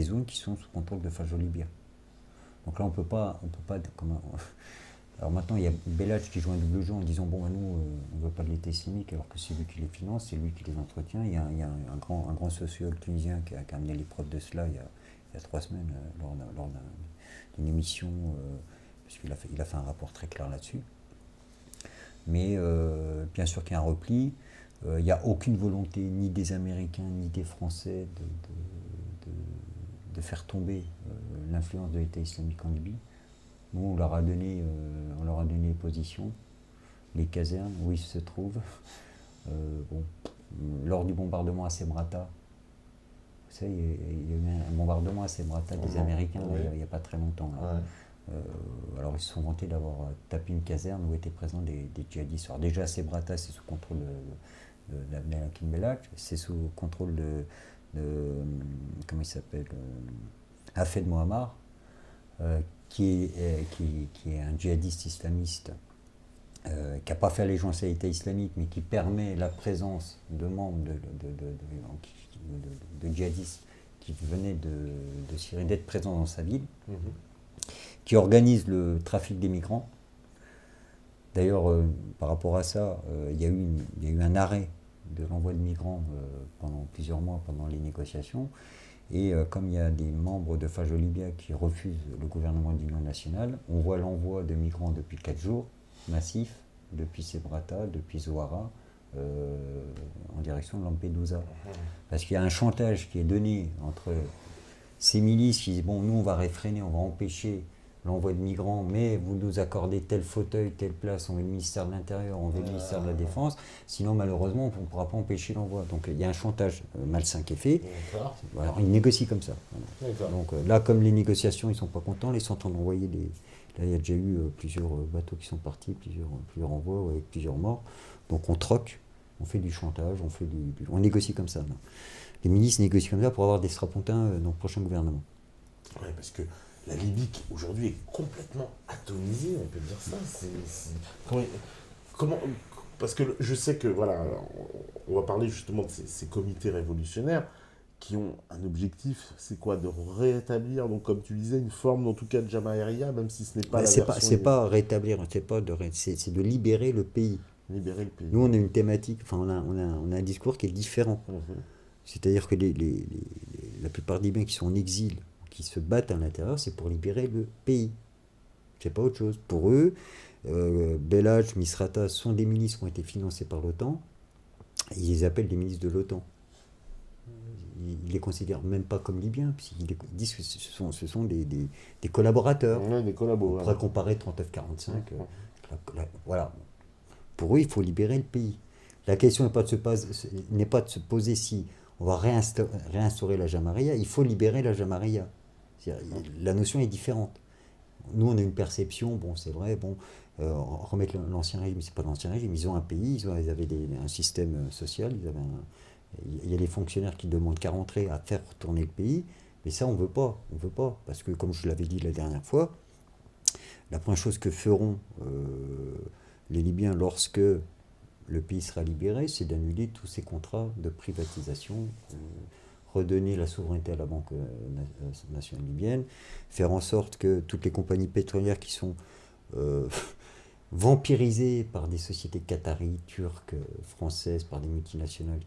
zones qui sont sous contrôle de Fajr libyen. Donc là, on peut pas alors maintenant, il y a Bellage qui joue un double jeu en disant bon, nous, on ne veut pas de l'État islamique, alors que c'est lui qui les finance, c'est lui qui les entretient. Il y a un grand sociologue tunisien qui a amené les preuves de cela il y a 3 semaines lors d'une émission, puisqu'il a fait un rapport très clair là-dessus. Mais bien sûr qu'il y a un repli. Il n'y a aucune volonté ni des Américains ni des Français de faire tomber l'influence de l'État islamique en Libye. Nous, on leur a donné les positions, les casernes, où ils se trouvent. Lors du bombardement à Semrata, vous savez, il y a eu un bombardement à Semrata des Américains il n'y a pas très longtemps. Là. Ouais. Alors ils se sont vantés d'avoir tapé une caserne où étaient présents des djihadistes. Alors déjà Semrata, c'est sous contrôle de l'Abdel Hakim Belak, c'est sous contrôle de comment il s'appelle, Hafez Mohammar, qui est un djihadiste islamiste qui n'a pas fait allégeance à l'État islamique, mais qui permet la présence de membres de djihadistes qui venaient de Syrie d'être présents dans sa ville, qui organise le trafic des migrants. D'ailleurs, par rapport à ça, il y a eu un arrêt de l'envoi de migrants pendant plusieurs mois, pendant les négociations. Et comme il y a des membres de Fajr Libya qui refusent le gouvernement d'union nationale, on voit l'envoi de migrants depuis 4 jours, massif, depuis Semrata, depuis Zouara, en direction de Lampedusa. Parce qu'il y a un chantage qui est donné entre ces milices qui disent, bon, nous on va réfréner, on va empêcher l'envoi de migrants, mais vous nous accordez tel fauteuil, telle place, on veut le ministère de l'Intérieur, on veut le ministère de la Défense, sinon malheureusement on ne pourra pas empêcher l'envoi. Donc il y a un chantage malsain qui est fait. Alors ils négocient comme ça. Donc là, comme les négociations, ils ne sont pas contents, ils sont en train d'envoyer des... Là, il y a déjà eu plusieurs bateaux qui sont partis, plusieurs envois avec plusieurs morts. Donc on troque, on fait du chantage, on négocie comme ça. Là. Les milices négocient comme ça pour avoir des strapontins dans le prochain gouvernement. Oui, parce que la Libye, aujourd'hui, est complètement atomisée, on peut dire ça. Comment, parce que je sais que, voilà, on va parler justement de ces comités révolutionnaires qui ont un objectif, c'est quoi? De rétablir, donc comme tu disais, une forme, en tout cas, de Jamaïria, même si ce n'est pas la version... C'est pas rétablir, c'est de libérer le pays. Libérer le pays. Nous, on a une thématique, enfin, on a un discours qui est différent. C'est-à-dire que la plupart des Libyens qui sont en exil, qui se battent à l'intérieur, c'est pour libérer le pays. C'est pas autre chose. Pour eux, Belhadj, Misrata sont des milices qui ont été financées par l'OTAN. Ils les appellent des milices de l'OTAN. Ils les considèrent même pas comme libyens, puisqu'ils disent que ce sont des collaborateurs. Ouais, des collaborateurs. On pourrait comparer 39-45. Voilà. Pour eux, il faut libérer le pays. La question n'est pas de se poser si on va réinstaurer la Jamaïria. Il faut libérer la Jamaïria. La notion est différente. Nous, on a une perception, bon, c'est vrai, bon, remettre l'ancien régime, c'est pas l'ancien régime, ils ont un pays, ils avaient un système social, il y a des fonctionnaires qui demandent qu'à rentrer, à faire retourner le pays, mais ça, on veut pas, parce que, comme je l'avais dit la dernière fois, la première chose que feront les Libyens lorsque le pays sera libéré, c'est d'annuler tous ces contrats de privatisation, redonner la souveraineté à la Banque nationale libyenne, faire en sorte que toutes les compagnies pétrolières qui sont vampirisées par des sociétés qataries, turques, françaises, par des multinationales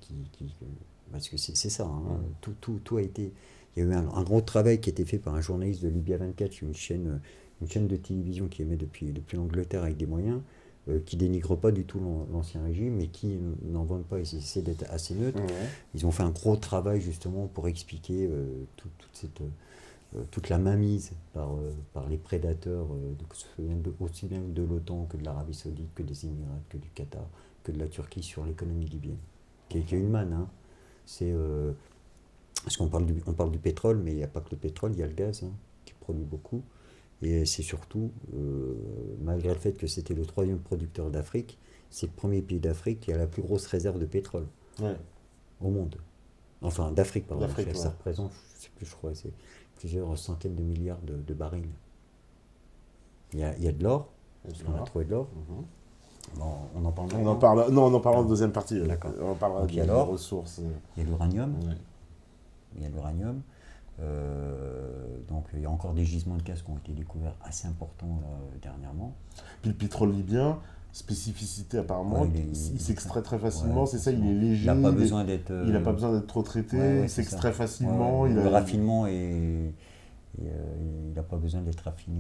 parce que c'est ça, hein, tout a été... Il y a eu un gros travail qui a été fait par un journaliste de Libya 24, une chaîne de télévision qui émet depuis l'Angleterre avec des moyens, qui dénigrent pas du tout l'ancien régime, mais qui n'en vendent pas, ils essaient d'être assez neutres. Ils ont fait un gros travail justement pour expliquer toute la mainmise par les prédateurs, aussi bien de l'OTAN que de l'Arabie Saoudite, que des Émirats, que du Qatar, que de la Turquie sur l'économie libyenne, qui est une manne. Hein. Parce qu'on parle du pétrole, mais il n'y a pas que le pétrole, il y a le gaz, hein, qui produit beaucoup. Et c'est surtout, malgré le fait que c'était le 3e producteur d'Afrique, c'est le premier pays d'Afrique qui a la plus grosse réserve de pétrole au monde. Enfin, d'Afrique, pardon. Ça représente, je crois, c'est plusieurs centaines de milliards de barils. Il y a de l'or, on a trouvé de l'or. Bon, on en parle maintenant. On en parle en deuxième partie. D'accord. On parlera des ressources. Il y a l'uranium. Donc il y a encore des gisements de gaz qui ont été découverts assez importants là, dernièrement. Puis le pétrole libyen, spécificité apparemment, il s'extrait très facilement, c'est ça, il est léger. Il n'a pas besoin d'être... il n'a pas besoin d'être trop traité, il s'extrait facilement. Le raffinement il n'a pas besoin d'être raffiné.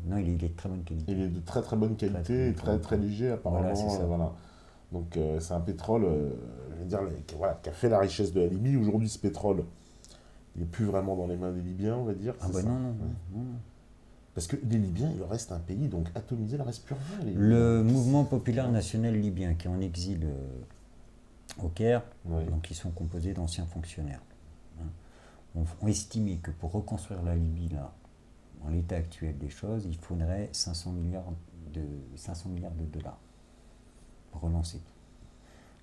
Non, il est de très bonne qualité. Il est de très très bonne qualité et très très léger apparemment. Voilà, c'est ça. Voilà. Donc c'est un pétrole, je veux dire, qui a fait la richesse de la Libye. Aujourd'hui, ce pétrole, il n'est plus vraiment dans les mains des Libyens, on va dire. Ah c'est bah ça. non, non, Ouais. non. Parce que les Libyens, il leur reste un pays donc atomisé, il leur reste plus rien. Les Le Libyens. mouvement populaire national libyen qui est en exil au Caire, Ouais. donc ils sont composés d'anciens fonctionnaires. Hein. On estimait que pour reconstruire la Libye là, dans l'état actuel des choses, il faudrait 500 milliards de dollars pour relancer tout.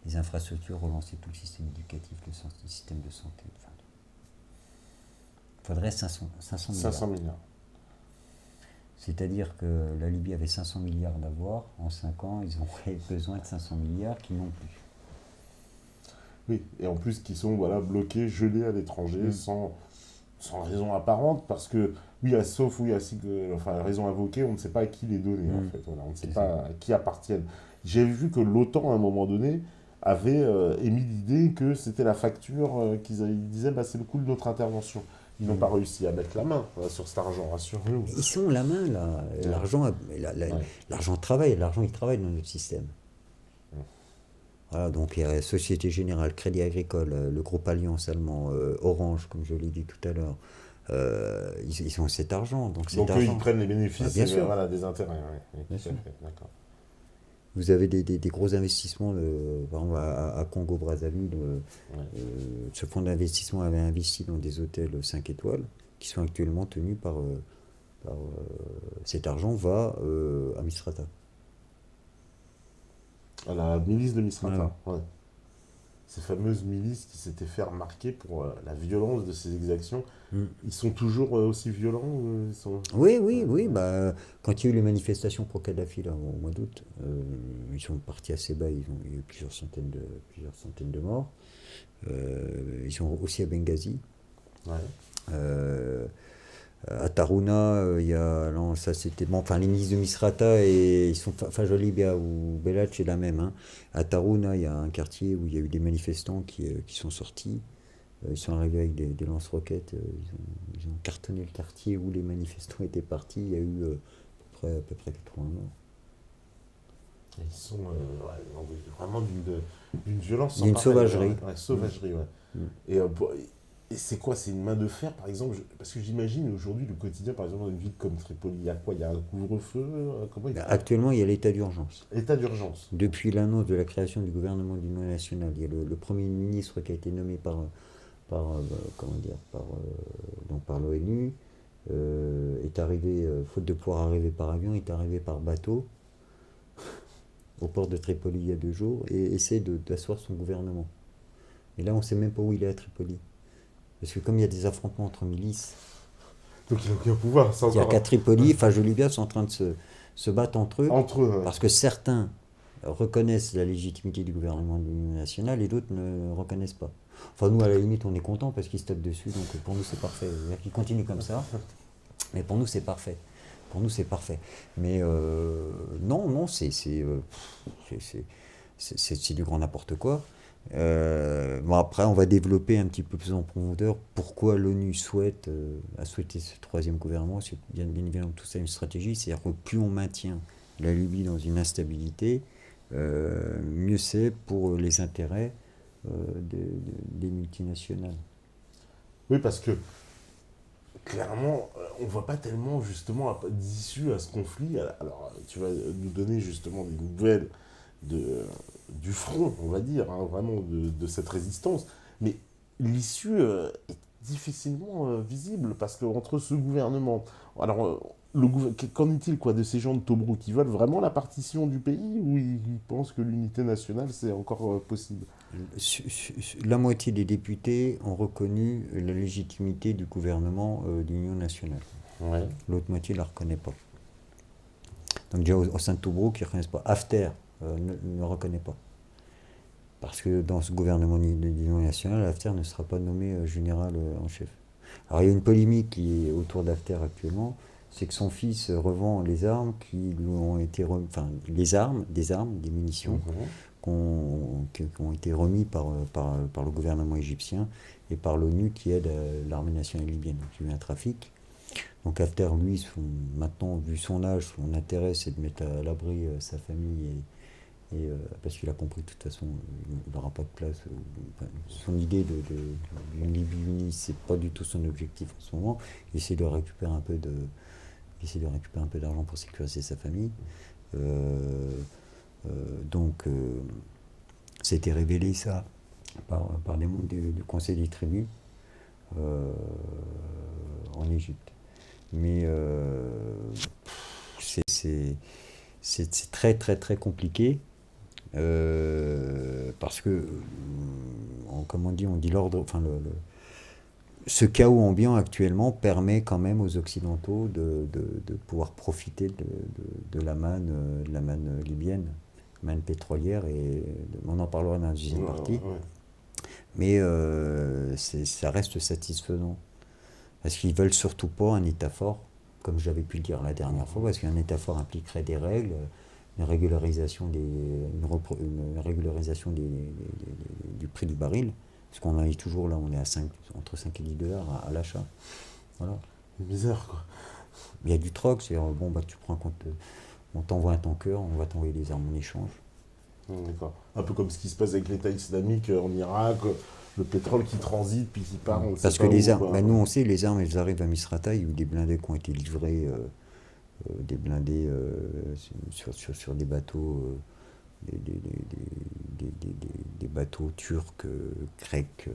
Les infrastructures, relancer tout le système éducatif, le système de santé. Enfin, il faudrait 500 milliards. 500 milliards. C'est-à-dire que la Libye avait 500 milliards d'avoir. En 5 ans, ils auraient besoin de 500 milliards qu'ils n'ont plus. Oui, et en plus qui sont voilà, bloqués, gelés à l'étranger, sans raison apparente, parce que, oui, sauf enfin, raison invoquée, on ne sait pas à qui les donner, en fait. Voilà, on ne sait pas à qui appartiennent. J'ai vu que l'OTAN, à un moment donné, avait émis l'idée que c'était la facture ils disaient, bah, c'est le coût de notre intervention. Ils n'ont pas réussi à mettre la main sur cet argent, rassurez-vous. Ils sont la main, là. L'argent, l'argent travaille, l'argent il travaille dans notre système. Voilà, donc il y a Société Générale, Crédit Agricole, le groupe Alliance allemand, Orange, comme je l'ai dit tout à l'heure, ils ont cet argent. Donc eux, ils prennent les bénéfices bien sûr. Voilà, des intérêts. Oui, Bien tout sûr. à fait, d'accord. Vous avez des gros investissements, par exemple à Congo-Brazzaville, ce fonds d'investissement avait investi dans des hôtels 5 étoiles qui sont actuellement tenus par cet argent va à Misrata. À la milice de Misrata. Ouais. Ouais. Ces fameuses milices qui s'étaient fait remarquer pour la violence de ces exactions. Ils sont toujours aussi violents Oui. Bah, quand il y a eu les manifestations pour Kadhafi là, au mois d'août, ils sont partis assez bas, il y a eu plusieurs centaines de morts. Ils sont aussi à Benghazi. Ouais. À Taruna, il y a, non, ça c'était bon, enfin les milices de Misrata et ils sont Fajolibia ou Belach c'est la même. Hein. À Taruna, il y a un quartier où il y a eu des manifestants qui sont sortis. Ils sont arrivés avec des lance-roquettes. Ils ont cartonné le quartier où les manifestants étaient partis. Il y a eu à peu près 80 morts. Ils sont vraiment d'une violence sans D'une parallèle. sauvagerie. Ouais, sauvagerie, ouais. Et c'est quoi? C'est une main de fer, par exemple? Parce que j'imagine aujourd'hui le quotidien, par exemple, dans une ville comme Tripoli, il y a quoi? Il y a un couvre-feu? Comment il fait? Actuellement, il y a l'état d'urgence. État d'urgence. Depuis l'annonce de la création du gouvernement d'union nationale, il y a le Premier ministre qui a été nommé par l'ONU, est arrivé, faute de pouvoir arriver par avion, est arrivé par bateau au port de Tripoli il y a 2 jours et essaie d'asseoir son gouvernement. Et là, on ne sait même pas où il est à Tripoli. Parce que comme il y a des affrontements entre milices, Donc il n'a aucun pouvoir. il n'y a qu'à Tripoli, Fajolibia sont en train de se battre entre eux, ouais. parce que certains reconnaissent la légitimité du gouvernement de l'Union nationale et d'autres ne reconnaissent pas. Enfin, nous, à la limite, on est contents parce qu'ils se tapent dessus, donc pour nous, c'est parfait. Qu'ils continuent comme ça, mais pour nous, c'est parfait. Mais non, c'est du grand n'importe quoi. Bon, après, on va développer un petit peu plus en profondeur pourquoi l'ONU a souhaité ce 3e gouvernement. C'est bien évidemment tout ça une stratégie, c'est-à-dire que plus on maintient la Libye dans une instabilité, mieux c'est pour les intérêts des multinationales. Oui, parce que clairement, on ne voit pas tellement justement d'issue à ce conflit. Alors, tu vas nous donner justement des nouvelles du front, on va dire, hein, vraiment de cette résistance. Mais l'issue est difficilement visible parce qu'entre ce gouvernement. Alors, qu'en est-il quoi de ces gens de Tobrouk qui veulent vraiment la partition du pays ou ils pensent que l'unité nationale c'est encore possible? La moitié des députés ont reconnu la légitimité du gouvernement d'union nationale. Ouais. L'autre moitié ne la reconnaît pas. Donc déjà au sein de Tobrouk, ils ne reconnaissent pas. Hafter ne reconnaît pas. Parce que dans ce gouvernement d'union nationale, Hafter ne sera pas nommé général en chef. Alors il y a une polémique qui est autour d'Hafter actuellement, c'est que son fils revend les armes qui lui ont été des munitions, qui ont été remis par le gouvernement égyptien et par l'ONU qui aide l'armée nationale libyenne. Donc il y a eu un trafic. Donc Hafter, lui, maintenant, vu son âge, son intérêt, c'est de mettre à l'abri sa famille Et, parce qu'il a compris que de toute façon, il n'aura pas de place. Son idée d'une Libye unie, c'est pas du tout son objectif en ce moment. Il essaie de récupérer un peu d'argent pour sécuriser sa famille. Donc, c'était révélé ça par des membres du Conseil des tribus en Égypte. Mais c'est très très très compliqué parce que, comme on dit l'ordre, enfin ce chaos ambiant actuellement permet quand même aux Occidentaux de pouvoir profiter de la manne libyenne, manne pétrolière, et on en parlera dans la deuxième partie. Ouais. Mais ça reste satisfaisant. Parce qu'ils veulent surtout pas un État fort, comme j'avais pu le dire la dernière fois, parce qu'un État fort impliquerait des règles, une régularisation du prix du baril, parce qu'on en est toujours là, on est entre 5 et 10 $ à l'achat. Voilà. Bizarre, quoi. Il y a du troc, c'est bon, tu prends compte, on t'envoie un tanker, on va t'envoyer des armes en échange. D'accord. Un peu comme ce qui se passe avec l'État islamique en Irak, le pétrole qui transite puis qui part. Parce que les armes, nous on sait, les armes elles arrivent à Misrata, il y a eu des blindés qui ont été livrés, des blindés sur des bateaux, des bateaux turcs, grecs,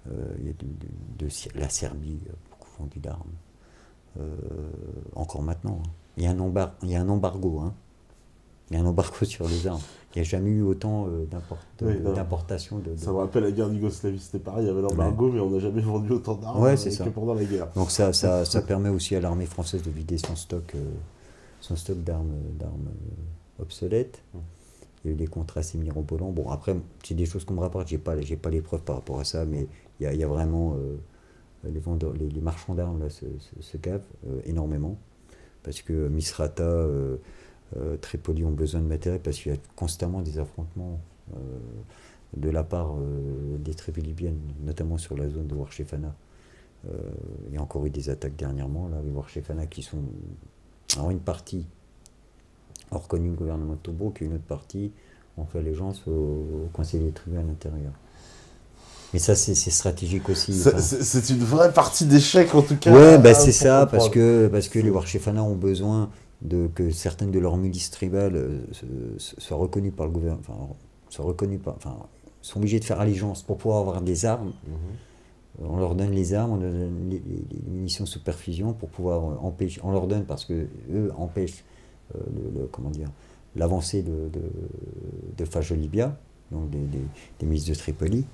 il y a la Serbie, beaucoup vendu d'armes. Encore maintenant. Hein. Il y a un embargo. Hein. Il y a un embargo sur les armes. Il n'y a jamais eu autant d'importation. Ça me rappelle la guerre d'Yougoslavie, c'était pareil, il y avait l'embargo, mais on n'a jamais vendu autant d'armes que pendant la guerre. Donc ça permet aussi à l'armée française de vider son stock d'armes obsolètes. Il y a eu des contrats assez mirobolants. Bon, après, c'est des choses qu'on me rapporte, j'ai pas les preuves par rapport à ça, mais il y a vraiment... les marchands d'armes là, se gavent énormément, parce que Misrata... Tripoli ont besoin de matériel parce qu'il y a constamment des affrontements de la part des tribus libyennes, notamment sur la zone de Warshefana. Il y a encore eu des attaques dernièrement, là, les Warshefana qui sont... Alors une partie ont reconnu le gouvernement de Tobrouk et une autre partie ont fait allégeance au Conseil des tribus à l'intérieur. Mais ça, c'est stratégique aussi. C'est une vraie partie d'échec, en tout cas. Ouais, c'est ça, parce que les Warshefana ont besoin que certaines de leurs milices tribales soient reconnues par le gouvernement, sont obligées de faire allégeance pour pouvoir avoir des armes. On leur donne les armes, on leur donne les munitions sous perfusion pour pouvoir empêcher. On leur donne parce que eux empêchent l'avancée de Fajr Libya, donc des milices de Tripoli.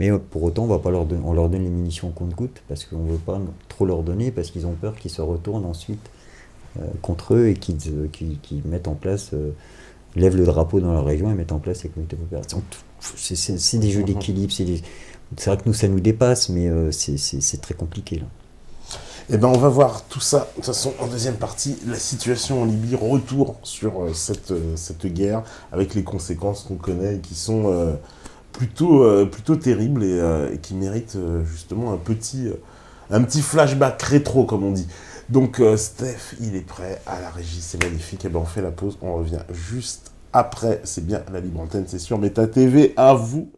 Mais pour autant, on leur donne les munitions compte-gouttes parce qu'on ne veut pas trop leur donner, parce qu'ils ont peur qu'ils se retournent ensuite contre eux et qui mettent en place, lèvent le drapeau dans leur région et mettent en place les comités opérationnels. C'est des jeux d'équilibre, c'est vrai que nous ça nous dépasse, mais c'est très compliqué là. Eh ben on va voir tout ça, de toute façon, en deuxième partie, la situation en Libye, retour sur cette guerre, avec les conséquences qu'on connaît et qui sont plutôt terribles et qui méritent justement un petit flashback rétro, comme on dit. Donc Steph, il est prêt à la régie, c'est magnifique. Et ben on fait la pause, on revient juste après. C'est bien la libre antenne, c'est sûr. Mais ta TV, à vous.